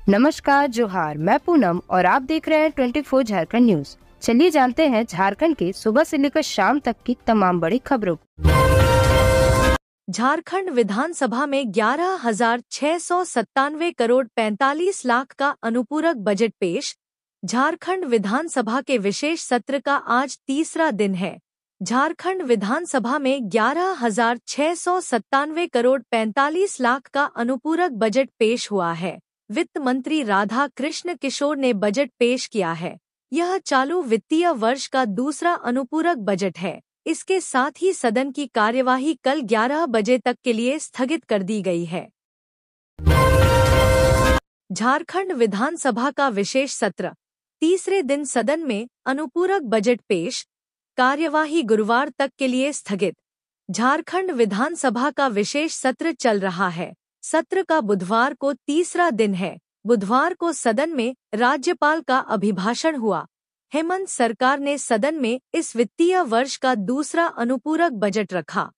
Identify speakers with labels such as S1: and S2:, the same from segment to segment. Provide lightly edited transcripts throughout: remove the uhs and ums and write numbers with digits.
S1: नमस्कार, जोहार। मैं पूनम और आप देख रहे हैं 24 झारखंड न्यूज। चलिए जानते हैं झारखंड के सुबह से लेकर शाम तक की तमाम बड़ी खबरों।
S2: झारखंड विधानसभा में 11,697 करोड़ 45 लाख का अनुपूरक बजट पेश। झारखंड विधानसभा के विशेष सत्र का आज तीसरा दिन है। झारखंड विधानसभा में 11,697 करोड़ 45 लाख का अनुपूरक बजट पेश हुआ है। वित्त मंत्री राधा कृष्ण किशोर ने बजट पेश किया है। यह चालू वित्तीय वर्ष का दूसरा अनुपूरक बजट है। इसके साथ ही सदन की कार्यवाही कल 11 बजे तक के लिए स्थगित कर दी गई है। झारखंड विधानसभा का विशेष सत्र, तीसरे दिन सदन में अनुपूरक बजट पेश, कार्यवाही गुरुवार तक के लिए स्थगित। झारखंड विधानसभा का विशेष सत्र चल रहा है। सत्र का बुधवार को तीसरा दिन है। बुधवार को सदन में राज्यपाल का अभिभाषण हुआ। हेमंत सरकार ने सदन में इस वित्तीय वर्ष का दूसरा अनुपूरक बजट रखा।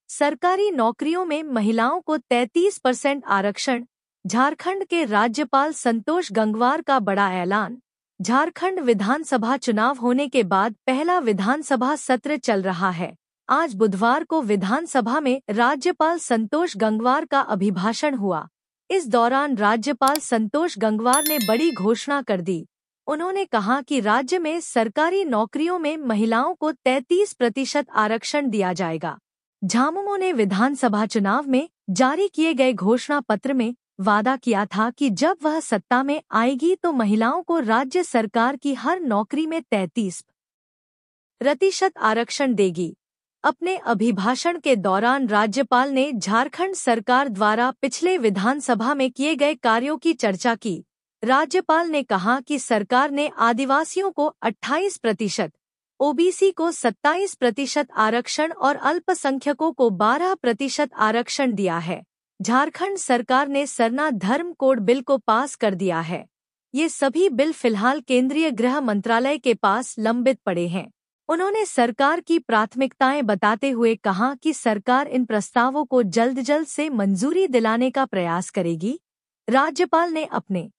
S2: सरकारी नौकरियों में महिलाओं को 33% आरक्षण। झारखंड के राज्यपाल संतोष गंगवार का बड़ा ऐलान। झारखंड विधानसभा चुनाव होने के बाद पहला विधानसभा सत्र चल रहा है। आज बुधवार को विधानसभा में राज्यपाल संतोष गंगवार का अभिभाषण हुआ। इस दौरान राज्यपाल संतोष गंगवार ने बड़ी घोषणा कर दी। उन्होंने कहा कि राज्य में सरकारी नौकरियों में महिलाओं को 33% आरक्षण दिया जाएगा। झामुमो ने विधानसभा चुनाव में जारी किए गए घोषणा पत्र में वादा किया था कि जब वह सत्ता में आएगी तो महिलाओं को राज्य सरकार की हर नौकरी में 33% आरक्षण देगी। अपने अभिभाषण के दौरान राज्यपाल ने झारखंड सरकार द्वारा पिछले विधानसभा में किए गए कार्यों की चर्चा की। राज्यपाल ने कहा कि सरकार ने आदिवासियों को 28%, ओबीसी को 27% आरक्षण और अल्पसंख्यकों को 12% आरक्षण दिया है। झारखंड सरकार ने सरना धर्म कोड बिल को पास कर दिया है। ये सभी बिल फिलहाल केंद्रीय गृह मंत्रालय के पास लंबित पड़े हैं। उन्होंने सरकार की प्राथमिकताएं बताते हुए कहा कि सरकार इन प्रस्तावों को जल्द से मंजूरी दिलाने का प्रयास करेगी। राज्यपाल ने अपने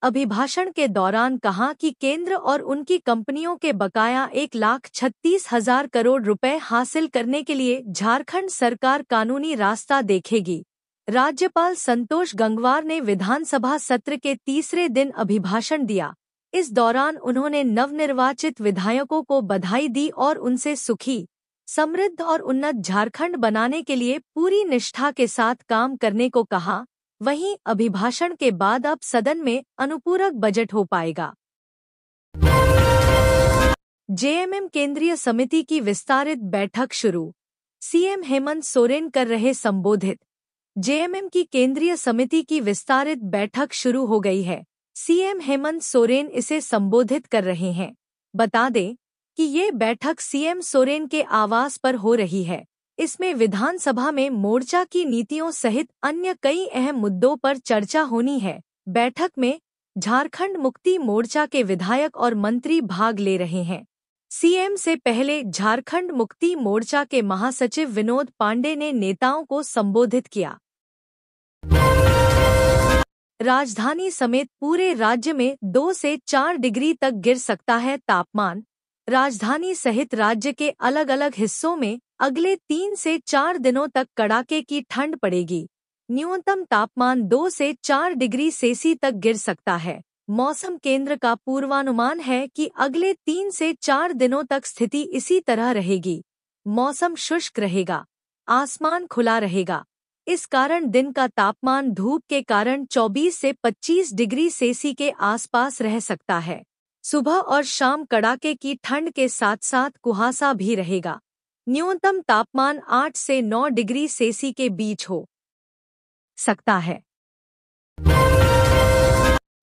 S2: अभिभाषण के दौरान कहा कि केंद्र और उनकी कंपनियों के बकाया 1,36,000 करोड़ रुपए हासिल करने के लिए झारखंड सरकार कानूनी रास्ता देखेगी। राज्यपाल संतोष गंगवार ने विधानसभा सत्र के तीसरे दिन अभिभाषण दिया। इस दौरान उन्होंने नवनिर्वाचित विधायकों को बधाई दी और उनसे सुखी, समृद्ध और उन्नत झारखंड बनाने के लिए पूरी निष्ठा के साथ काम करने को कहा। वहीं अभिभाषण के बाद अब सदन में अनुपूरक बजट हो पाएगा। जेएमएम केंद्रीय समिति की विस्तारित बैठक शुरू। सीएम हेमंत सोरेन कर रहे संबोधित। जेएमएम की केंद्रीय समिति की विस्तारित बैठक शुरू हो गई है। सीएम हेमंत सोरेन इसे संबोधित कर रहे हैं। बता दें कि ये बैठक सीएम सोरेन के आवास पर हो रही है। इसमें विधानसभा में मोर्चा की नीतियों सहित अन्य कई अहम मुद्दों पर चर्चा होनी है। बैठक में झारखंड मुक्ति मोर्चा के विधायक और मंत्री भाग ले रहे हैं। सीएम से पहले झारखंड मुक्ति मोर्चा के महासचिव विनोद पांडे ने नेताओं को संबोधित किया। राजधानी समेत पूरे राज्य में 2 से 4 डिग्री तक गिर सकता है तापमान। राजधानी सहित राज्य के अलग अलग हिस्सों में अगले 3 से 4 दिनों तक कड़ाके की ठंड पड़ेगी। न्यूनतम तापमान 2 से 4 डिग्री सेल्सियस तक गिर सकता है। मौसम केंद्र का पूर्वानुमान है कि अगले 3 से 4 दिनों तक स्थिति इसी तरह रहेगी। मौसम शुष्क रहेगा, आसमान खुला रहेगा। इस कारण दिन का तापमान धूप के कारण 24 से 25 डिग्री सेल्सियस के आसपास रह सकता है। सुबह और शाम कड़ाके की ठंड के साथ साथ कुहासा भी रहेगा। न्यूनतम तापमान 8 से 9 डिग्री सेल्सियस के बीच हो सकता है।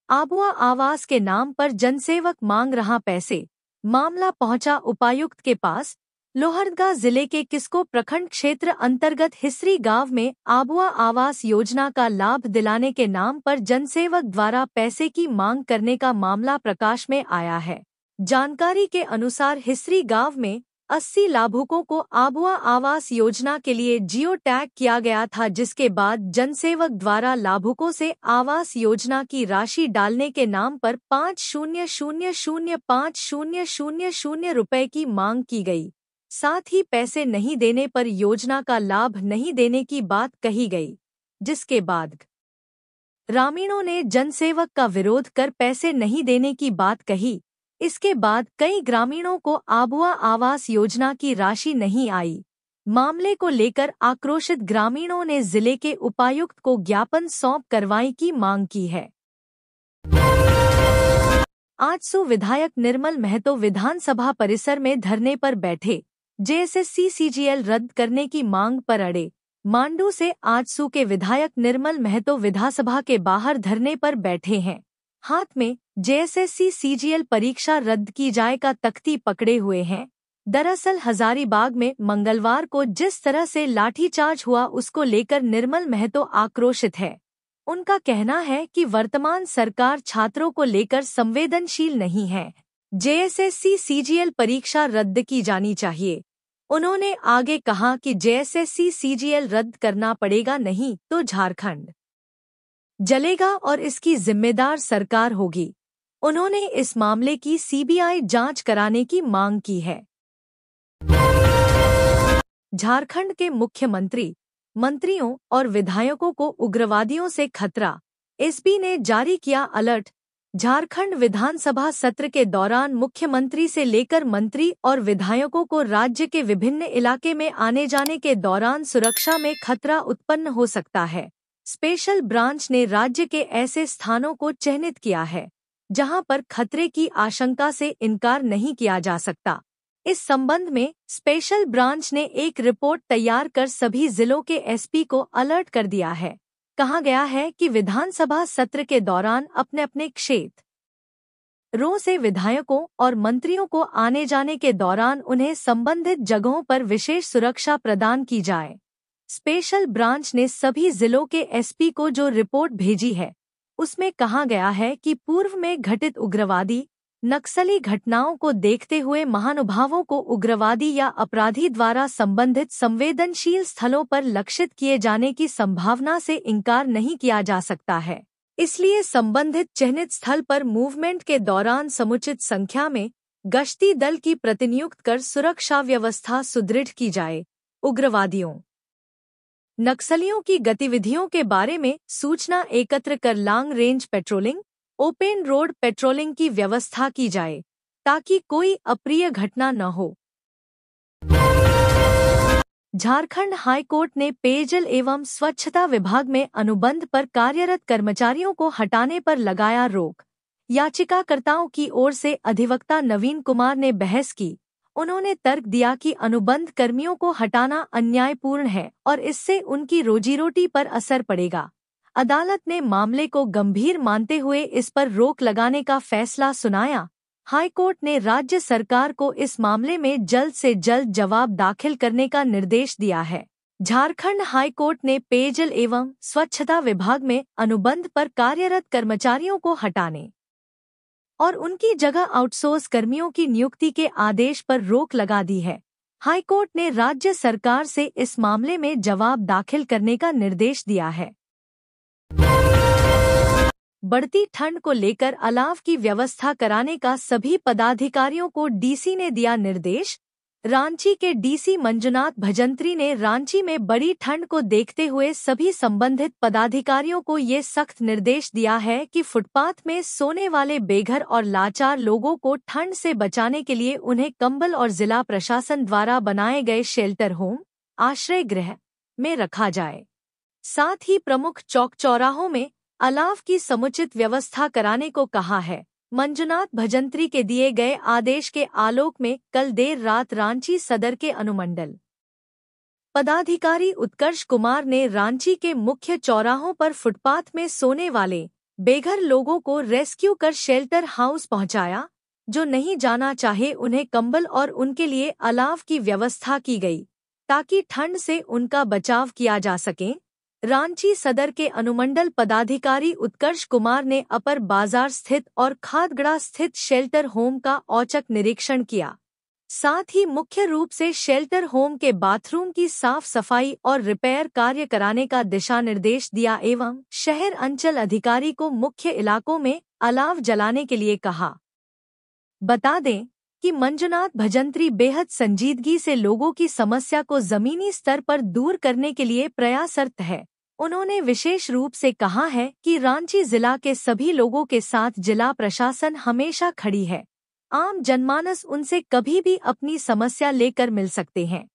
S2: आबुआ आवास के नाम पर जनसेवक मांग रहा पैसे। मामला पहुंचा उपायुक्त के पास। लोहरदगा जिले के किस्को प्रखंड क्षेत्र अंतर्गत हिसरी गांव में आबुआ आवास योजना का लाभ दिलाने के नाम पर जनसेवक द्वारा पैसे की मांग करने का मामला प्रकाश में आया है। जानकारी के अनुसार हिसरी गांव में 80 लाभुकों को आबुआ आवास योजना के लिए जियो टैग किया गया था, जिसके बाद जनसेवक द्वारा लाभुकों से आवास योजना की राशि डालने के नाम पर 5,000,5,000 रुपए की मांग की गई। साथ ही पैसे नहीं देने पर योजना का लाभ नहीं देने की बात कही गई, जिसके बाद ग्रामीणों ने जनसेवक का विरोध कर पैसे नहीं देने की बात कही। इसके बाद कई ग्रामीणों को आबुआ आवास योजना की राशि नहीं आई। मामले को लेकर आक्रोशित ग्रामीणों ने जिले के उपायुक्त को ज्ञापन सौंप कार्रवाई की मांग की है। आजसू विधायक निर्मल महतो विधानसभा परिसर में धरने पर बैठे। जेएसएससी सीजीएल रद्द करने की मांग पर अड़े। मांडू से आजसू के विधायक निर्मल महतो विधानसभा के बाहर धरने पर बैठे हैं। हाथ में जेएसएससी सीजीएल परीक्षा रद्द की जाए का तख्ती पकड़े हुए हैं। दरअसल हजारीबाग में मंगलवार को जिस तरह से लाठीचार्ज हुआ, उसको लेकर निर्मल महतो आक्रोशित है। उनका कहना है कि वर्तमान सरकार छात्रों को लेकर संवेदनशील नहीं है। जेएसएससी सीजीएल परीक्षा रद्द की जानी चाहिए। उन्होंने आगे कहा कि जेएसएससी सीजीएल रद्द करना पड़ेगा, नहीं तो झारखंड जलेगा और इसकी जिम्मेदार सरकार होगी। उन्होंने इस मामले की सीबीआई जांच कराने की मांग की है। झारखंड के मुख्यमंत्री, मंत्रियों और विधायकों को उग्रवादियों से खतरा, एसपी ने जारी किया अलर्ट। झारखंड विधानसभा सत्र के दौरान मुख्यमंत्री से लेकर मंत्री और विधायकों को राज्य के विभिन्न इलाके में आने जाने के दौरान सुरक्षा में खतरा उत्पन्न हो सकता है। स्पेशल ब्रांच ने राज्य के ऐसे स्थानों को चिन्हित किया है जहां पर खतरे की आशंका से इनकार नहीं किया जा सकता। इस संबंध में स्पेशल ब्रांच ने एक रिपोर्ट तैयार कर सभी जिलों के एसपी को अलर्ट कर दिया है। कहा गया है कि विधानसभा सत्र के दौरान अपने अपने क्षेत्रों से विधायकों और मंत्रियों को आने जाने के दौरान उन्हें संबंधित जगहों पर विशेष सुरक्षा प्रदान की जाए। स्पेशल ब्रांच ने सभी जिलों के एसपी को जो रिपोर्ट भेजी है, उसमें कहा गया है कि पूर्व में घटित उग्रवादी नक्सली घटनाओं को देखते हुए महानुभावों को उग्रवादी या अपराधी द्वारा संबंधित संवेदनशील स्थलों पर लक्षित किए जाने की संभावना से इनकार नहीं किया जा सकता है। इसलिए संबंधित चिन्हित स्थल पर मूवमेंट के दौरान समुचित संख्या में गश्ती दल की प्रतिनियुक्त कर सुरक्षा व्यवस्था सुदृढ़ की जाए। उग्रवादियों नक्सलियों की गतिविधियों के बारे में सूचना एकत्र कर long range patrolling, open road patrolling की व्यवस्था की जाए ताकि कोई अप्रिय घटना न हो। झारखंड हाईकोर्ट ने पेयजल एवं स्वच्छता विभाग में अनुबंध पर कार्यरत कर्मचारियों को हटाने पर लगाया रोक। याचिकाकर्ताओं की ओर से अधिवक्ता नवीन कुमार ने बहस की। उन्होंने तर्क दिया कि अनुबंध कर्मियों को हटाना अन्यायपूर्ण है और इससे उनकी रोजीरोटी पर असर पड़ेगा। अदालत ने मामले को गंभीर मानते हुए इस पर रोक लगाने का फैसला सुनाया। हाईकोर्ट ने राज्य सरकार को इस मामले में जल्द से जल्द जवाब दाखिल करने का निर्देश दिया है। झारखंड हाईकोर्ट ने पेयजल एवं स्वच्छता विभाग में अनुबंध पर कार्यरत कर्मचारियों को हटाने और उनकी जगह आउटसोर्स कर्मियों की नियुक्ति के आदेश पर रोक लगा दी है। हाईकोर्ट ने राज्य सरकार से इस मामले में जवाब दाखिल करने का निर्देश दिया है। बढ़ती ठंड को लेकर अलाव की व्यवस्था कराने का सभी पदाधिकारियों को डीसी ने दिया निर्देश। रांची के डीसी मंजुनाथ भजंत्री ने रांची में बड़ी ठंड को देखते हुए सभी संबंधित पदाधिकारियों को ये सख्त निर्देश दिया है कि फुटपाथ में सोने वाले बेघर और लाचार लोगों को ठंड से बचाने के लिए उन्हें कंबल और जिला प्रशासन द्वारा बनाए गए शेल्टर होम, आश्रय गृह में रखा जाए। साथ ही प्रमुख चौक चौराहों में अलाव की समुचित व्यवस्था कराने को कहा है। मंजुनाथ भजंत्री के दिए गए आदेश के आलोक में कल देर रात रांची सदर के अनुमंडल पदाधिकारी उत्कर्ष कुमार ने रांची के मुख्य चौराहों पर फुटपाथ में सोने वाले बेघर लोगों को रेस्क्यू कर शेल्टर हाउस पहुंचाया। जो नहीं जाना चाहे उन्हें कंबल और उनके लिए अलाव की व्यवस्था की गई ताकि ठंड से उनका बचाव किया जा सके। रांची सदर के अनुमंडल पदाधिकारी उत्कर्ष कुमार ने अपर बाजार स्थित और खादगड़ा स्थित शेल्टर होम का औचक निरीक्षण किया। साथ ही मुख्य रूप से शेल्टर होम के बाथरूम की साफ सफाई और रिपेयर कार्य कराने का दिशा निर्देश दिया एवं शहर अंचल अधिकारी को मुख्य इलाकों में अलाव जलाने के लिए कहा। बता दें कि मंजुनाथ भजंत्री बेहद संजीदगी से लोगों की समस्या को जमीनी स्तर पर दूर करने के लिए प्रयासरत है। उन्होंने विशेष रूप से कहा है कि रांची जिला के सभी लोगों के साथ जिला प्रशासन हमेशा खड़ी है। आम जनमानस उनसे कभी भी अपनी समस्या लेकर मिल सकते हैं।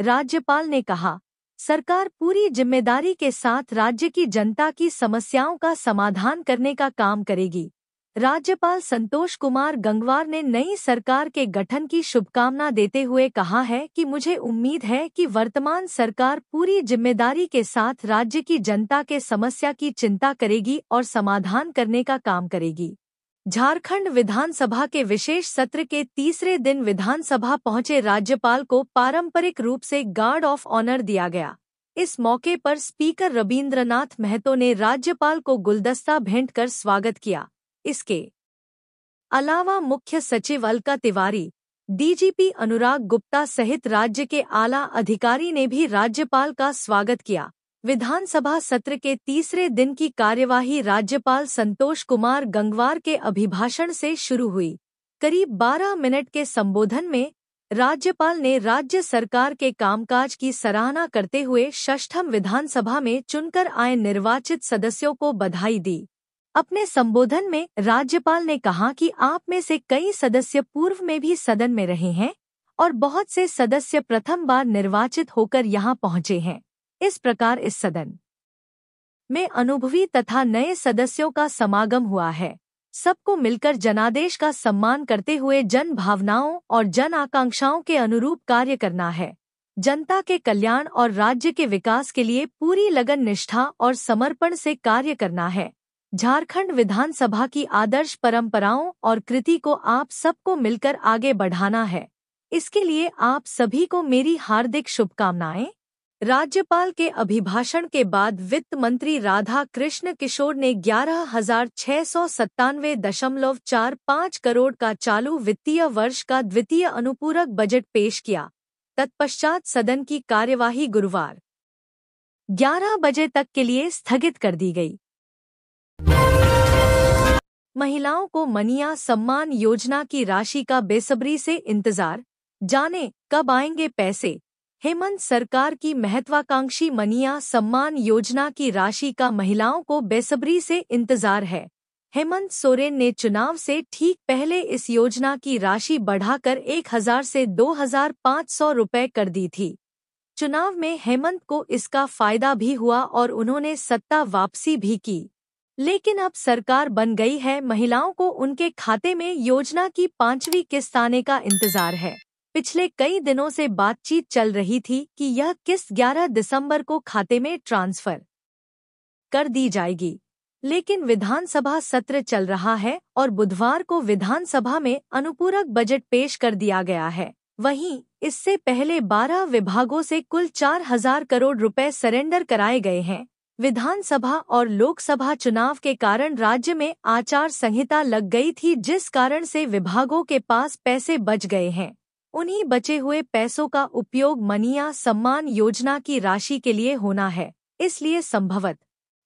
S2: राज्यपाल ने कहा, सरकार पूरी जिम्मेदारी के साथ राज्य की जनता की समस्याओं का समाधान करने का काम करेगी। राज्यपाल संतोष कुमार गंगवार ने नई सरकार के गठन की शुभकामना देते हुए कहा है कि मुझे उम्मीद है कि वर्तमान सरकार पूरी जिम्मेदारी के साथ राज्य की जनता के समस्या की चिंता करेगी और समाधान करने का काम करेगी। झारखंड विधानसभा के विशेष सत्र के तीसरे दिन विधानसभा पहुंचे राज्यपाल को पारंपरिक रूप से गार्ड ऑफ ऑनर दिया गया। इस मौके पर स्पीकर रबींद्रनाथ महतो ने राज्यपाल को गुलदस्ता भेंट कर स्वागत किया। इसके अलावा मुख्य सचिव अलका तिवारी, डीजीपी अनुराग गुप्ता सहित राज्य के आला अधिकारी ने भी राज्यपाल का स्वागत किया। विधानसभा सत्र के तीसरे दिन की कार्यवाही राज्यपाल संतोष कुमार गंगवार के अभिभाषण से शुरू हुई। करीब 12 मिनट के संबोधन में राज्यपाल ने राज्य सरकार के कामकाज की सराहना करते हुए षष्ठम विधानसभा में चुनकर आए निर्वाचित सदस्यों को बधाई दी। अपने संबोधन में राज्यपाल ने कहा कि आप में से कई सदस्य पूर्व में भी सदन में रहे हैं और बहुत से सदस्य प्रथम बार निर्वाचित होकर यहां पहुंचे हैं। इस प्रकार इस सदन में अनुभवी तथा नए सदस्यों का समागम हुआ है। सबको मिलकर जनादेश का सम्मान करते हुए जन भावनाओं और जन आकांक्षाओं के अनुरूप कार्य करना है। जनता के कल्याण और राज्य के विकास के लिए पूरी लगन, निष्ठा और समर्पण से कार्य करना है। झारखंड विधानसभा की आदर्श परंपराओं और कृति को आप सबको मिलकर आगे बढ़ाना है। इसके लिए आप सभी को मेरी हार्दिक शुभकामनाएं। राज्यपाल के अभिभाषण के बाद वित्त मंत्री राधा कृष्ण किशोर ने 11,697.45 करोड़ का चालू वित्तीय वर्ष का द्वितीय अनुपूरक बजट पेश किया। तत्पश्चात सदन की कार्यवाही गुरुवार 11 बजे तक के लिए स्थगित कर दी गई। महिलाओं को मनिया सम्मान योजना की राशि का बेसब्री से इंतजार, जाने कब आएंगे पैसे। हेमंत सरकार की महत्वाकांक्षी मनिया सम्मान योजना की राशि का महिलाओं को बेसब्री से इंतजार है। हेमंत सोरेन ने चुनाव से ठीक पहले इस योजना की राशि बढ़ाकर 1,000 से 2,500 रुपए कर दी थी। चुनाव में हेमंत को इसका फायदा भी हुआ और उन्होंने सत्ता वापसी भी की। लेकिन अब सरकार बन गई है, महिलाओं को उनके खाते में योजना की 5वीं किस्त आने का इंतजार है। पिछले कई दिनों से बातचीत चल रही थी कि यह किस्त 11 दिसंबर को खाते में ट्रांसफर कर दी जाएगी, लेकिन विधानसभा सत्र चल रहा है और बुधवार को विधानसभा में अनुपूरक बजट पेश कर दिया गया है। वहीं इससे पहले 12 विभागों से कुल 4,000 करोड़ रुपए सरेंडर कराए गए हैं। विधानसभा और लोकसभा चुनाव के कारण राज्य में आचार संहिता लग गई थी, जिस कारण से विभागों के पास पैसे बच गए हैं। उन्हीं बचे हुए पैसों का उपयोग मनिया सम्मान योजना की राशि के लिए होना है। इसलिए संभवत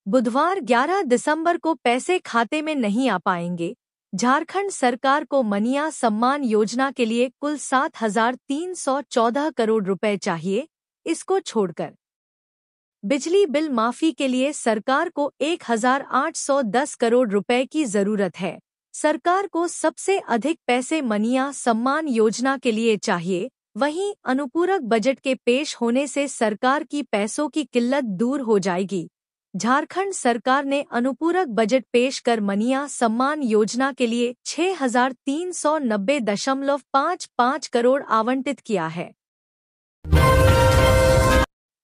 S2: बुधवार 11 दिसंबर को पैसे खाते में नहीं आ पाएंगे। झारखंड सरकार को मनिया सम्मान योजना के लिए कुल 7,314 करोड़ रुपए चाहिए। इसको छोड़कर बिजली बिल माफी के लिए सरकार को 1,810 करोड़ रुपए की जरूरत है। सरकार को सबसे अधिक पैसे मनिया सम्मान योजना के लिए चाहिए। वहीं अनुपूरक बजट के पेश होने से सरकार की पैसों की किल्लत दूर हो जाएगी। झारखंड सरकार ने अनुपूरक बजट पेश कर मनिया सम्मान योजना के लिए 6,390.55 करोड़ आवंटित किया है।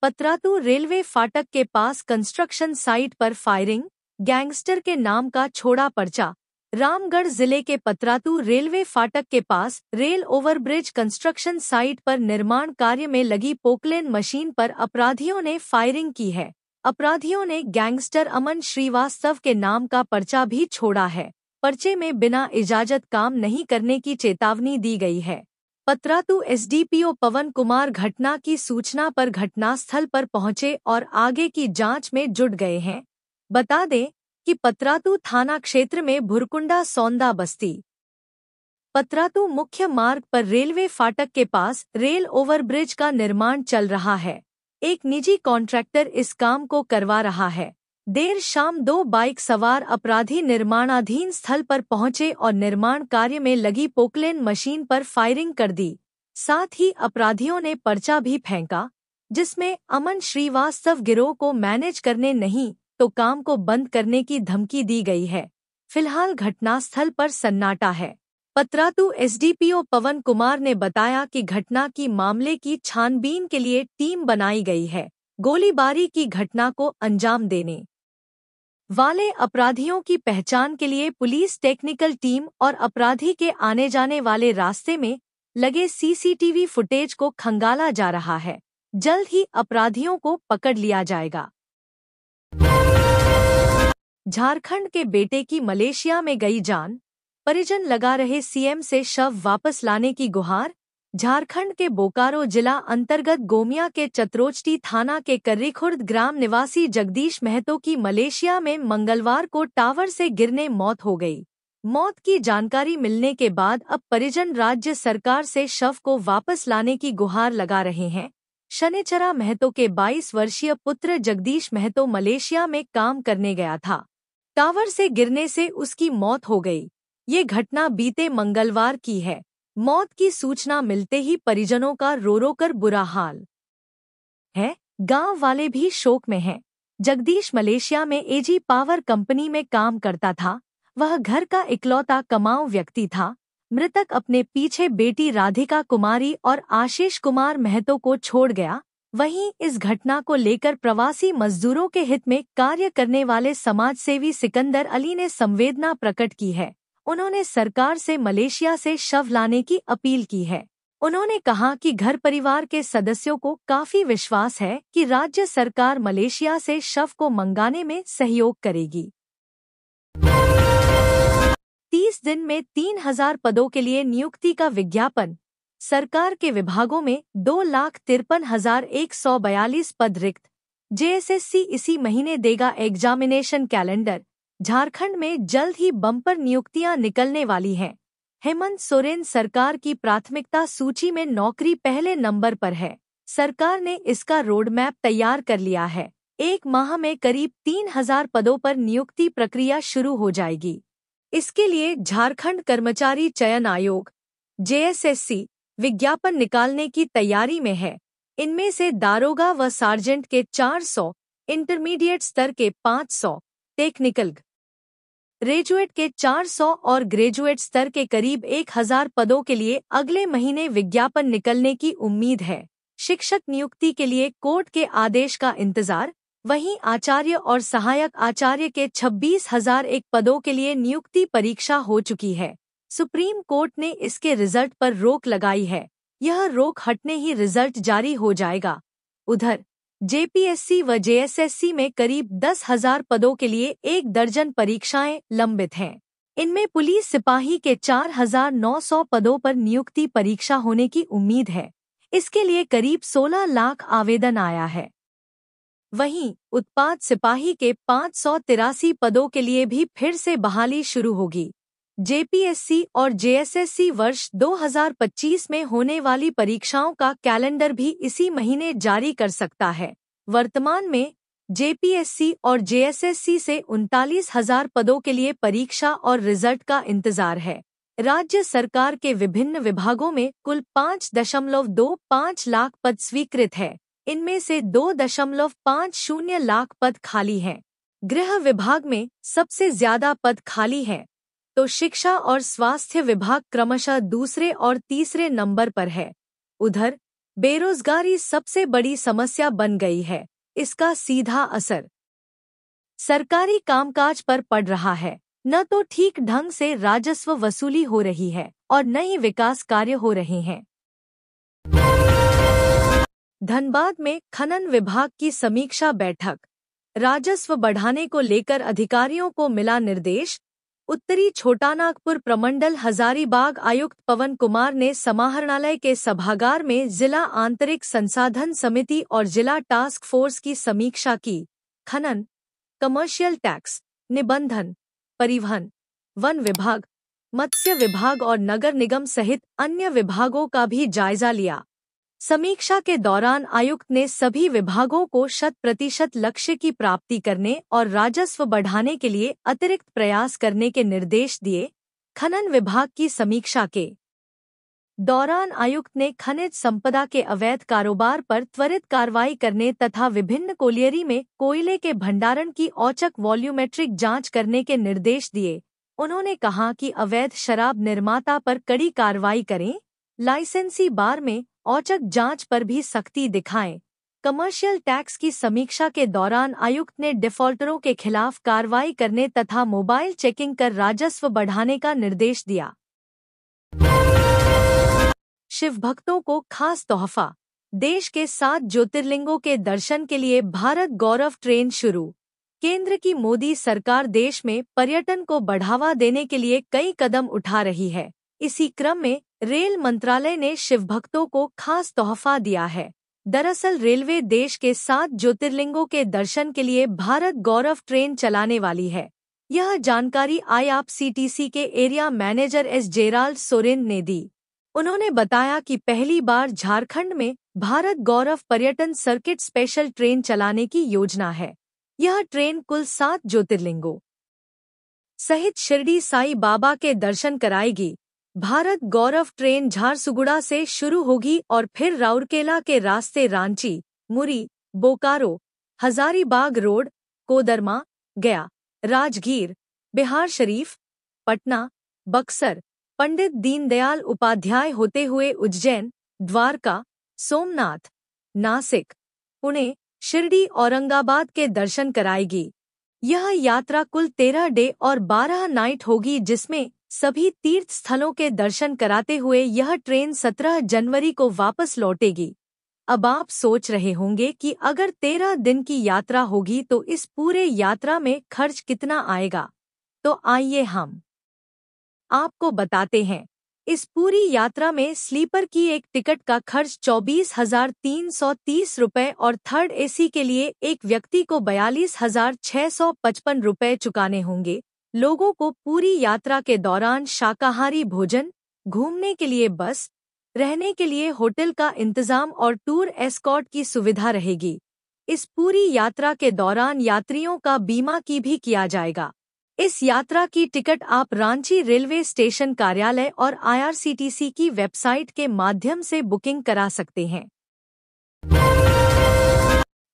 S2: पतरातू रेलवे फाटक के पास कंस्ट्रक्शन साइट पर फायरिंग, गैंगस्टर के नाम का छोड़ा पर्चा। रामगढ़ जिले के पतरातू रेलवे फाटक के पास रेल ओवरब्रिज कंस्ट्रक्शन साइट पर निर्माण कार्य में लगी पोकलेन मशीन पर अपराधियों ने फायरिंग की है। अपराधियों ने गैंगस्टर अमन श्रीवास्तव के नाम का पर्चा भी छोड़ा है। पर्चे में बिना इजाजत काम नहीं करने की चेतावनी दी गई है। पतरातू एसडीपीओ पवन कुमार घटना की सूचना पर घटनास्थल पर पहुंचे और आगे की जांच में जुट गए हैं। बता दें कि पतरातू थाना क्षेत्र में भुरकुंडा सौंदा बस्ती पतरातू मुख्य मार्ग पर रेलवे फाटक के पास रेल ओवरब्रिज का निर्माण चल रहा है। एक निजी कॉन्ट्रैक्टर इस काम को करवा रहा है। देर शाम 2 बाइक सवार अपराधी निर्माणाधीन स्थल पर पहुंचे और निर्माण कार्य में लगी पोकलेन मशीन पर फायरिंग कर दी। साथ ही अपराधियों ने पर्चा भी फेंका, जिसमें अमन श्रीवास्तव गिरोह को मैनेज करने नहीं तो काम को बंद करने की धमकी दी गई है। फिलहाल घटनास्थल पर सन्नाटा है। पतरातू एसडीपीओ पवन कुमार ने बताया कि घटना की मामले की छानबीन के लिए टीम बनाई गई है। गोलीबारी की घटना को अंजाम देने वाले अपराधियों की पहचान के लिए पुलिस टेक्निकल टीम और अपराधी के आने जाने वाले रास्ते में लगे सीसीटीवी फुटेज को खंगाला जा रहा है। जल्द ही अपराधियों को पकड़ लिया जाएगा। झारखंड के बेटे की मलेशिया में गई जान, परिजन लगा रहे सीएम से शव वापस लाने की गुहार। झारखंड के बोकारो जिला अंतर्गत गोमिया के चतरोचटी थाना के कर्रीखुर्द ग्राम निवासी जगदीश महतो की मलेशिया में मंगलवार को टावर से गिरने मौत हो गई। मौत की जानकारी मिलने के बाद अब परिजन राज्य सरकार से शव को वापस लाने की गुहार लगा रहे हैं। शनिचरा महतो के 22 वर्षीय पुत्र जगदीश महतो मलेशिया में काम करने गया था। टावर से गिरने से उसकी मौत हो गई। ये घटना बीते मंगलवार की है। मौत की सूचना मिलते ही परिजनों का रो कर बुरा हाल है। गांव वाले भी शोक में हैं। जगदीश मलेशिया में एजी पावर कंपनी में काम करता था। वह घर का इकलौता कमाऊ व्यक्ति था। मृतक अपने पीछे बेटी राधिका कुमारी और आशीष कुमार महतो को छोड़ गया। वहीं इस घटना को लेकर प्रवासी मजदूरों के हित में कार्य करने वाले समाजसेवी सिकंदर अली ने संवेदना प्रकट की है। उन्होंने सरकार से मलेशिया से शव लाने की अपील की है। उन्होंने कहा कि घर परिवार के सदस्यों को काफी विश्वास है कि राज्य सरकार मलेशिया से शव को मंगाने में सहयोग करेगी। 30 दिन में 3000 पदों के लिए नियुक्ति का विज्ञापन। सरकार के विभागों में 2,53,142 पद रिक्त। जेएसएससी इसी महीने देगा एग्जामिनेशन कैलेंडर। झारखंड में जल्द ही बम्पर नियुक्तियां निकलने वाली हैं। हेमंत सोरेन सरकार की प्राथमिकता सूची में नौकरी पहले नंबर पर है। सरकार ने इसका रोड मैप तैयार कर लिया है। 1 माह में करीब 3000 पदों पर नियुक्ति प्रक्रिया शुरू हो जाएगी। इसके लिए झारखंड कर्मचारी चयन आयोग जेएसएससी विज्ञापन निकालने की तैयारी में है। इनमें से दारोगा व सार्जेंट के 400, इंटरमीडिएट स्तर के 500, टेक्निकल ग्रेजुएट के 400 और ग्रेजुएट स्तर के करीब 1000 पदों के लिए अगले महीने विज्ञापन निकलने की उम्मीद है। शिक्षक नियुक्ति के लिए कोर्ट के आदेश का इंतजार। वहीं आचार्य और सहायक आचार्य के 26,001 पदों के लिए नियुक्ति परीक्षा हो चुकी है। सुप्रीम कोर्ट ने इसके रिजल्ट पर रोक लगाई है। यह रोक हटने ही रिजल्ट जारी हो जाएगा। उधर जेपीएससी व जेएसएससी में करीब 10,000 पदों के लिए 1 दर्जन परीक्षाएं लंबित हैं। इनमें पुलिस सिपाही के 4,900 पदों पर नियुक्ति परीक्षा होने की उम्मीद है। इसके लिए करीब 16 लाख आवेदन आया है। वहीं उत्पाद सिपाही के 583 पदों के लिए भी फिर से बहाली शुरू होगी। जेपीएससी और जेएसएससी वर्ष 2025 में होने वाली परीक्षाओं का कैलेंडर भी इसी महीने जारी कर सकता है। वर्तमान में जेपीएससी और जेएसएससी से 39,000 पदों के लिए परीक्षा और रिजल्ट का इंतजार है। राज्य सरकार के विभिन्न विभागों में कुल 5.25 लाख पद स्वीकृत है। इनमें से 2.50 लाख पद खाली हैं। गृह विभाग में सबसे ज्यादा पद खाली हैं, तो शिक्षा और स्वास्थ्य विभाग क्रमशः दूसरे और तीसरे नंबर पर है। उधर बेरोजगारी सबसे बड़ी समस्या बन गई है। इसका सीधा असर सरकारी कामकाज पर पड़ रहा है। न तो ठीक ढंग से राजस्व वसूली हो रही है और न ही विकास कार्य हो रहे हैं। धनबाद में खनन विभाग की समीक्षा बैठक। राजस्व बढ़ाने को लेकर अधिकारियों को मिला निर्देश। उत्तरी छोटानागपुर प्रमंडल हजारीबाग आयुक्त पवन कुमार ने समाहरणालय के सभागार में जिला आंतरिक संसाधन समिति और जिला टास्क फोर्स की समीक्षा की। खनन, कमर्शियल टैक्स, निबंधन, परिवहन, वन विभाग, मत्स्य विभाग और नगर निगम सहित अन्य विभागों का भी जायजा लिया। समीक्षा के दौरान आयुक्त ने सभी विभागों को 100% लक्ष्य की प्राप्ति करने और राजस्व बढ़ाने के लिए अतिरिक्त प्रयास करने के निर्देश दिए। खनन विभाग की समीक्षा के दौरान आयुक्त ने खनिज संपदा के अवैध कारोबार पर त्वरित कार्रवाई करने तथा विभिन्न कोलियरी में कोयले के भंडारण की औचक वॉल्यूमेट्रिक जांच करने के निर्देश दिए। उन्होंने कहा कि अवैध शराब निर्माता पर कड़ी कार्रवाई करें, लाइसेंसी बार में औचक जांच पर भी सख्ती दिखाएं। कमर्शियल टैक्स की समीक्षा के दौरान आयुक्त ने डिफॉल्टरों के खिलाफ कार्रवाई करने तथा मोबाइल चेकिंग कर राजस्व बढ़ाने का निर्देश दिया। शिव भक्तों को खास तोहफा, देश के 7 ज्योतिर्लिंगों के दर्शन के लिए भारत गौरव ट्रेन शुरू। केंद्र की मोदी सरकार देश में पर्यटन को बढ़ावा देने के लिए कई कदम उठा रही है। इसी क्रम में रेल मंत्रालय ने शिव भक्तों को खास तोहफा दिया है। दरअसल रेलवे देश के 7 ज्योतिर्लिंगों के दर्शन के लिए भारत गौरव ट्रेन चलाने वाली है। यह जानकारी आईआरसीटीसी के area manager S Gerald Soren ने दी। उन्होंने बताया कि पहली बार झारखंड में भारत गौरव पर्यटन सर्किट स्पेशल ट्रेन चलाने की योजना है। यह ट्रेन कुल 7 ज्योतिर्लिंगों सहित शिरडी साई बाबा के दर्शन कराएगी। भारत गौरव ट्रेन झारसुगुड़ा से शुरू होगी और फिर राउरकेला के रास्ते रांची, मुरी, बोकारो, हजारीबाग रोड, कोदरमा, गया, राजगीर, बिहार शरीफ, पटना, बक्सर, पंडित दीनदयाल उपाध्याय होते हुए उज्जैन, द्वारका, सोमनाथ, नासिक, पुणे, शिरडी, औरंगाबाद के दर्शन कराएगी। यह यात्रा कुल 13 डे और 12 नाइट होगी, जिसमें सभी तीर्थ स्थलों के दर्शन कराते हुए यह ट्रेन 17 जनवरी को वापस लौटेगी। अब आप सोच रहे होंगे कि अगर 13 दिन की यात्रा होगी तो इस पूरे यात्रा में खर्च कितना आएगा। तो आइए हम आपको बताते हैं। इस पूरी यात्रा में स्लीपर की एक टिकट का खर्च 24,330 रुपये और थर्ड एसी के लिए एक व्यक्ति को 42,655 रुपये चुकाने होंगे। लोगों को पूरी यात्रा के दौरान शाकाहारी भोजन, घूमने के लिए बस, रहने के लिए होटल का इंतजाम और टूर एस्कॉर्ट की सुविधा रहेगी। इस पूरी यात्रा के दौरान यात्रियों का बीमा की भी किया जाएगा। इस यात्रा की टिकट आप रांची रेलवे स्टेशन कार्यालय और आईआरसीटीसी की वेबसाइट के माध्यम से बुकिंग करा सकते हैं।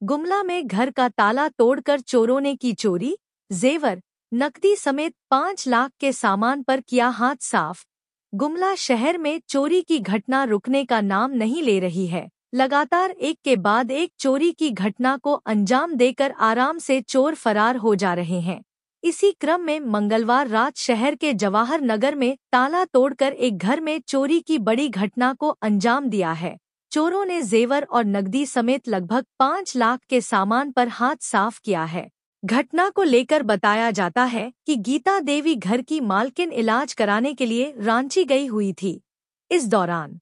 S2: गुमला में घर का ताला तोड़कर चोरों ने की चोरी, जेवर, नकदी समेत 5 लाख के सामान पर किया हाथ साफ। गुमला शहर में चोरी की घटना रुकने का नाम नहीं ले रही है। लगातार एक के बाद एक चोरी की घटना को अंजाम देकर आराम से चोर फरार हो जा रहे हैं। इसी क्रम में मंगलवार रात शहर के जवाहर नगर में ताला तोड़कर एक घर में चोरी की बड़ी घटना को अंजाम दिया है। चोरों ने जेवर और नकदी समेत लगभग 5 लाख के सामान पर हाथ साफ किया है। घटना को लेकर बताया जाता है कि गीता देवी घर की मालकिन इलाज कराने के लिए रांची गई हुई थी। इस दौरान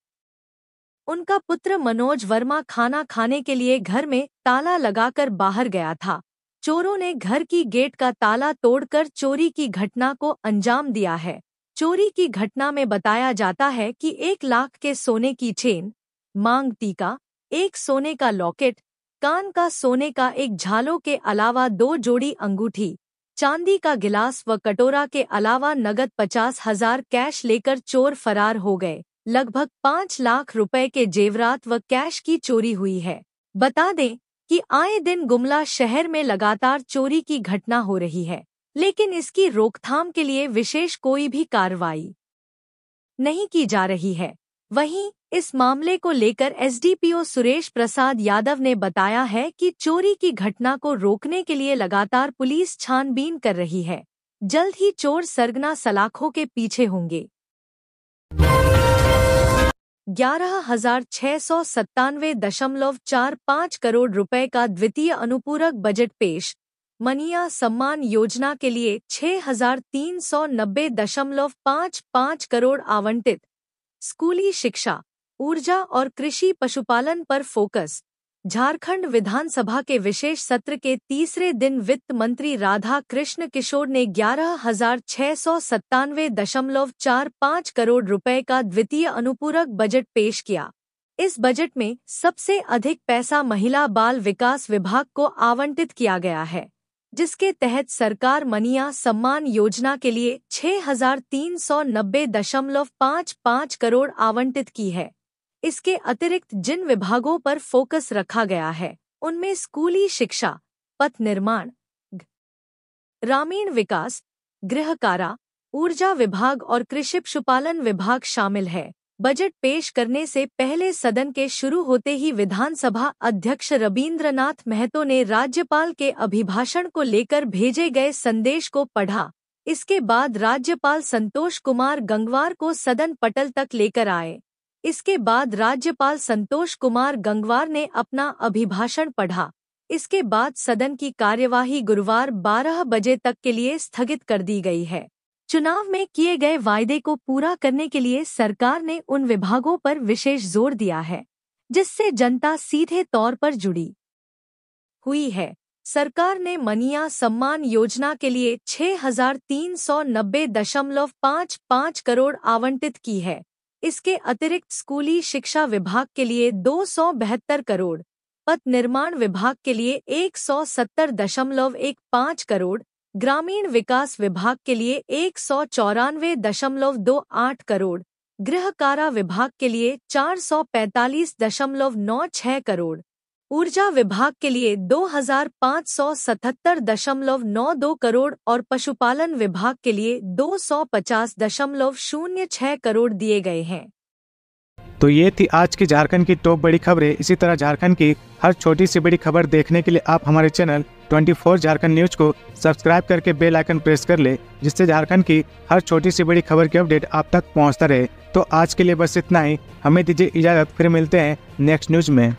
S2: उनका पुत्र मनोज वर्मा खाना खाने के लिए घर में ताला लगाकर बाहर गया था। चोरों ने घर की गेट का ताला तोड़कर चोरी की घटना को अंजाम दिया है। चोरी की घटना में बताया जाता है कि 1 लाख के सोने की चेन, मांग टीका, एक सोने का लॉकेट, कान का सोने का एक झालों के अलावा 2 जोड़ी अंगूठी, चांदी का गिलास व कटोरा के अलावा नगद 50,000 कैश लेकर चोर फरार हो गए। लगभग 5 लाख रुपए के जेवरात व कैश की चोरी हुई है। बता दें कि आए दिन गुमला शहर में लगातार चोरी की घटना हो रही है, लेकिन इसकी रोकथाम के लिए विशेष कोई भी कार्रवाई नहीं की जा रही है। वहीं इस मामले को लेकर एसडीपीओ सुरेश प्रसाद यादव ने बताया है कि चोरी की घटना को रोकने के लिए लगातार पुलिस छानबीन कर रही है। जल्द ही चोर सरगना सलाखों के पीछे होंगे। 11,697.45 करोड़ रुपए का द्वितीय अनुपूरक बजट पेश। मनीया सम्मान योजना के लिए 6,390.55 करोड़ आवंटित। स्कूली शिक्षा, ऊर्जा और कृषि पशुपालन पर फोकस। झारखंड विधानसभा के विशेष सत्र के तीसरे दिन वित्त मंत्री राधा कृष्ण किशोर ने 11,697.45 करोड़ रुपए का द्वितीय अनुपूरक बजट पेश किया। इस बजट में सबसे अधिक पैसा महिला बाल विकास विभाग को आवंटित किया गया है, जिसके तहत सरकार मनीया सम्मान योजना के लिए 6,390.55 करोड़ आवंटित की है। इसके अतिरिक्त जिन विभागों पर फोकस रखा गया है उनमें स्कूली शिक्षा, पथ निर्माण, ग्रामीण विकास, गृह कारा, ऊर्जा विभाग और कृषि पशुपालन विभाग शामिल है। बजट पेश करने से पहले सदन के शुरू होते ही विधानसभा अध्यक्ष रबीन्द्रनाथ महतो ने राज्यपाल के अभिभाषण को लेकर भेजे गए संदेश को पढ़ा। इसके बाद राज्यपाल संतोष कुमार गंगवार को सदन पटल तक लेकर आए। इसके बाद राज्यपाल संतोष कुमार गंगवार ने अपना अभिभाषण पढ़ा। इसके बाद सदन की कार्यवाही गुरुवार 12 बजे तक के लिए स्थगित कर दी गई है। चुनाव में किए गए वायदे को पूरा करने के लिए सरकार ने उन विभागों पर विशेष जोर दिया है जिससे जनता सीधे तौर पर जुड़ी हुई है। सरकार ने मनीया सम्मान योजना के लिए 6,390.55 करोड़ आवंटित की है। इसके अतिरिक्त स्कूली शिक्षा विभाग के लिए 272 करोड़, पथ निर्माण विभाग के लिए 170.15 करोड़, ग्रामीण विकास विभाग के लिए 194.28 करोड़, गृह कारा विभाग के लिए 445.96 करोड़, ऊर्जा विभाग के लिए 2,577.92 करोड़ और पशुपालन विभाग के लिए 250.06 करोड़ दिए गए हैं।
S3: तो ये थी आज की झारखंड की टॉप बड़ी खबरें। इसी तरह झारखंड की हर छोटी सी बड़ी खबर देखने के लिए आप हमारे चैनल 24 झारखंड न्यूज को सब्सक्राइब करके बेल आइकन प्रेस कर ले, जिससे झारखंड की हर छोटी सी बड़ी खबर की अपडेट आप तक पहुंचता रहे। तो आज के लिए बस इतना ही। हमें दीजिए इजाजत, फिर मिलते हैं नेक्स्ट न्यूज में।